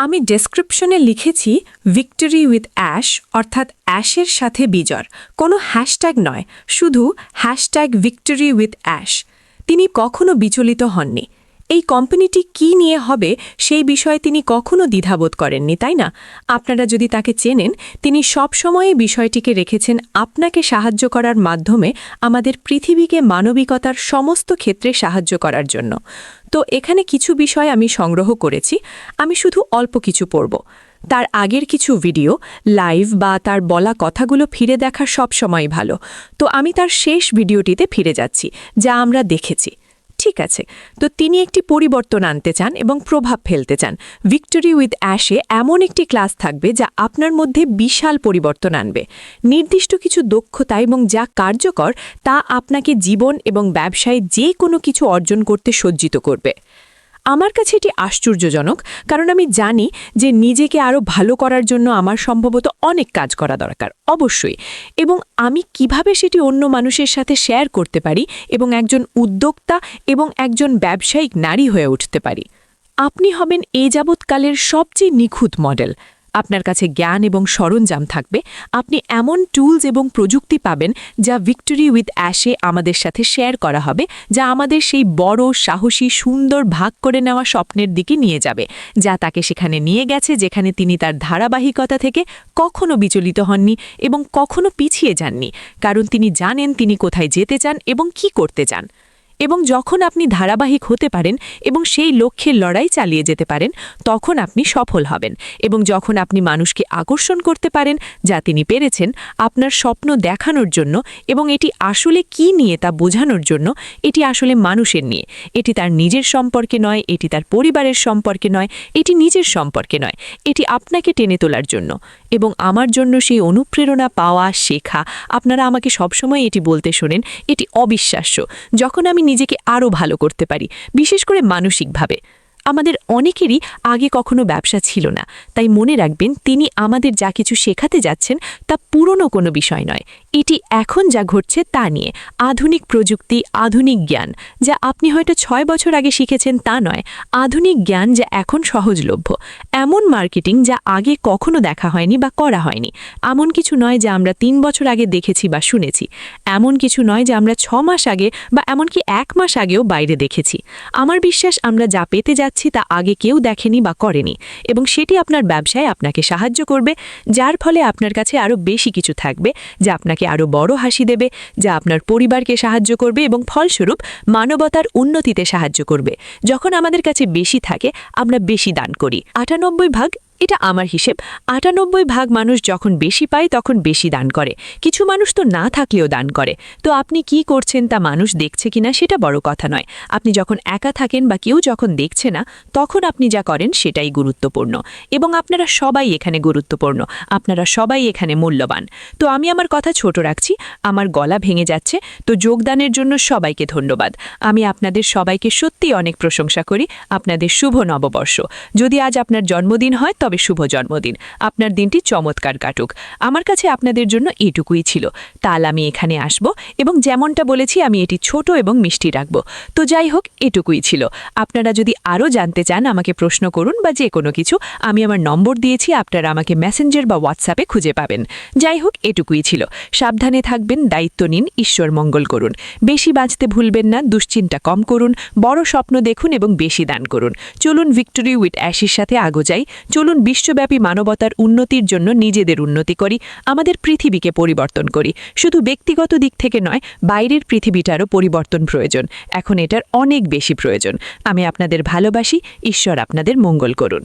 আমি ডেসক্রিপশনে লিখেছি ভিক্টরি উইথ অ্যাশ অর্থাৎ অ্যাশের সাথে বিজয়, কোনো হ্যাশট্যাগ নয়, শুধু ভিক্টরি উইথ অ্যাশ। তিনি কখনো বিচলিত হননি। এই কোম্পানিটি কি নিয়ে হবে সেই বিষয়ে তিনি কখনো দ্বিধাবোধ করেননি, তাই না? আপনারা যদি তাকে চেনেন, তিনি সবসময়ই বিষয়টিকে রেখেছেন আপনাকে সাহায্য করার মাধ্যমে আমাদের পৃথিবীকে মানবিকতার সমস্ত ক্ষেত্রে সাহায্য করার জন্য। তো এখানে কিছু বিষয় আমি সংগ্রহ করেছি, আমি শুধু অল্প কিছু পড়ব। তার আগের কিছু ভিডিও, লাইভ বা তার বলা কথাগুলো ফিরে দেখা সবসময় ভালো। তো আমি তার শেষ ভিডিওটিতে ফিরে যাচ্ছি, যা আমরা দেখেছি। ঠিক আছে, তো তিনি একটি পরিবর্তন আনতে চান এবং প্রভাব ফেলতে চান। ভিক্টরি উইথ অ্যাশে এমন একটি ক্লাস থাকবে যা আপনার মধ্যে বিশাল পরিবর্তন আনবে। নির্দিষ্ট কিছু দক্ষতা এবং যা কার্যকর তা আপনাকে জীবন এবং ব্যবসায় যে কোনো কিছু অর্জন করতে সজ্জিত করবে। আমার কাছে এটি আশ্চর্যজনক, কারণ আমি জানি যে নিজেকে আরও ভালো করার জন্য আমার সম্ভবত অনেক কাজ করা দরকার, অবশ্যই, এবং আমি কিভাবে সেটি অন্য মানুষের সাথে শেয়ার করতে পারি এবং একজন উদ্যোক্তা এবং একজন ব্যবসায়িক নারী হয়ে উঠতে পারি। আপনি হবেন এ যাবৎকালের সবচেয়ে নিখুঁত মডেল। আপনার কাছে জ্ঞান এবং সরঞ্জাম থাকবে, আপনি এমন টুলস এবং প্রযুক্তি পাবেন যা ভিক্টরি উইথ অ্যাশে আমাদের সাথে শেয়ার করা হবে, যা আমাদের সেই বড়, সাহসী, সুন্দর ভাগ করে নেওয়া স্বপ্নের দিকে নিয়ে যাবে, যা তাকে সেখানে নিয়ে গেছে যেখানে তিনি তার ধারাবাহিকতা থেকে কখনো বিচলিত হননি এবং কখনো পিছিয়ে যাননি, কারণ তিনি জানেন তিনি কোথায় যেতে চান এবং কি করতে চান। এবং যখন আপনি ধারাবাহিক হতে পারেন এবং সেই লক্ষ্যের লড়াই চালিয়ে যেতে পারেন, তখন আপনি সফল হবেন। এবং যখন আপনি মানুষকে আকর্ষণ করতে পারেন, যা তিনি পেরেছেন, আপনার স্বপ্ন দেখানোর জন্য এবং এটি আসলে কি নিয়ে তা বোঝানোর জন্য, এটি আসলে মানুষের নিয়ে, এটি তার নিজের সম্পর্কে নয়, এটি তার পরিবারের সম্পর্কে নয়, এটি নিজের সম্পর্কে নয়, এটি আপনাকে টেনে তোলার জন্য। এবং আমার জন্য সেই অনুপ্রেরণা পাওয়া, শেখা, আপনারা আমাকে সবসময় এটি বলতে শোনেন, এটি অবিশ্বাস্য। যখন আমি নিজেকে আরও ভালো করতে পারি, বিশেষ করে মানসিকভাবে। আমাদের অনেকেরই আগে কখনো ব্যবসা ছিল না, তাই মনে রাখবেন তিনি আমাদের যা কিছু শেখাতে যাচ্ছেন তা পুরনো কোনো বিষয় নয়। এটি এখন যা ঘটছে তা নিয়ে আধুনিক প্রযুক্তি, আধুনিক জ্ঞান, যা আপনি হয়তো 6 বছর আগে শিখেছেন তা নয়, আধুনিক জ্ঞান যা এখন সহজলভ্য, এমন মার্কেটিং যা আগে কখনো দেখা হয়নি বা করা হয়নি, এমন কিছু নয় যা আমরা 3 বছর আগে দেখেছি বা শুনেছি, এমন কিছু নয় যা আমরা 6 মাস আগে বা এমনকি 1 মাস আগেও বাইরে দেখেছি। আমার বিশ্বাস আমরা যা পেতে যাচ্ছি তা আগে কেউ দেখেনি বা করেনি, এবং সেটি আপনার ব্যবসায় আপনাকে সাহায্য করবে, যার ফলে আপনার কাছে আরও বেশি কিছু থাকবে, যা আপনাকে আরও বড় হাসি দেবে, যা আপনার পরিবারকে সাহায্য করবে এবং ফলস্বরূপ মানবতার উন্নতিতে সাহায্য করবে। যখন আমাদের কাছে বেশি থাকে, আমরা বেশি দান করি। 98 ভাগ, এটা আমার হিসেব, 98 ভাগ মানুষ যখন বেশি পায় তখন বেশি দান করে। কিছু মানুষ তো না থাকলেও দান করে। তো আপনি কি করছেন তা মানুষ দেখছে কিনা সেটা বড় কথা নয়। আপনি যখন একা থাকেন বা কেউ যখন দেখছে না, তখন আপনি যা করেন সেটাই গুরুত্বপূর্ণ। এবং আপনারা সবাই এখানে গুরুত্বপূর্ণ, আপনারা সবাই এখানে মূল্যবান। তো আমি আমার কথা ছোট রাখছি, আমার গলা ভেঙে যাচ্ছে। তো যোগদানের জন্য সবাইকে ধন্যবাদ। আমি আপনাদের সবাইকে সত্যি অনেক প্রশংসা করি। আপনাদের শুভ নববর্ষ। যদি আজ আপনার জন্মদিন হয় তবে শুভ জন্মদিন, আপনার দিনটি চমৎকার কাটুক। আমার কাছে আপনাদের জন্য এটুকুই ছিল। তাল আমি এখানে আসব এবং যেমনটা বলেছি আমি এটি ছোট এবং মিষ্টি রাখব। তো যাই হোক, এটুকুই ছিল। আপনারা যদি আরও জানতে চান আমাকে প্রশ্ন করুন বা যে কোনো কিছু, আমি আমার নম্বর দিয়েছি, আপনারা আমাকে মেসেঞ্জার বা হোয়াটসঅ্যাপে খুঁজে পাবেন। যাই হোক, এটুকুই ছিল। সাবধানে থাকবেন, দায়িত্ব নিন, ঈশ্বর মঙ্গল করুন। বেশি বাঁচতে ভুলবেন না, দুশ্চিন্তা কম করুন, বড় স্বপ্ন দেখুন এবং বেশি দান করুন। চলুন ভিক্টরি উইথ অ্যাশের সাথে আগো যাই। চলুন বিশ্বব্যাপী মানবতার উন্নতির জন্য নিজেদের উন্নতি করি, আমাদের পৃথিবীকে পরিবর্তন করি। শুধু ব্যক্তিগত দিক থেকে নয়, বাইরের পৃথিবীটারও পরিবর্তন প্রয়োজন। এখন এটার অনেক বেশি প্রয়োজন। আমি আপনাদের ভালোবাসি, ঈশ্বর আপনাদের মঙ্গল করুন।